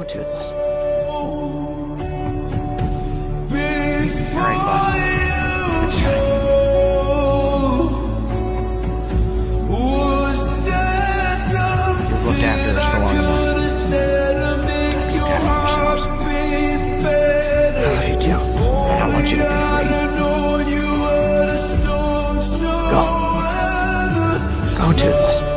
Toothless. Alright, bud. Good shot. You've looked after us for long enough. Look after yourselves. I love you too, and I want you to be free. Go. Go, Toothless.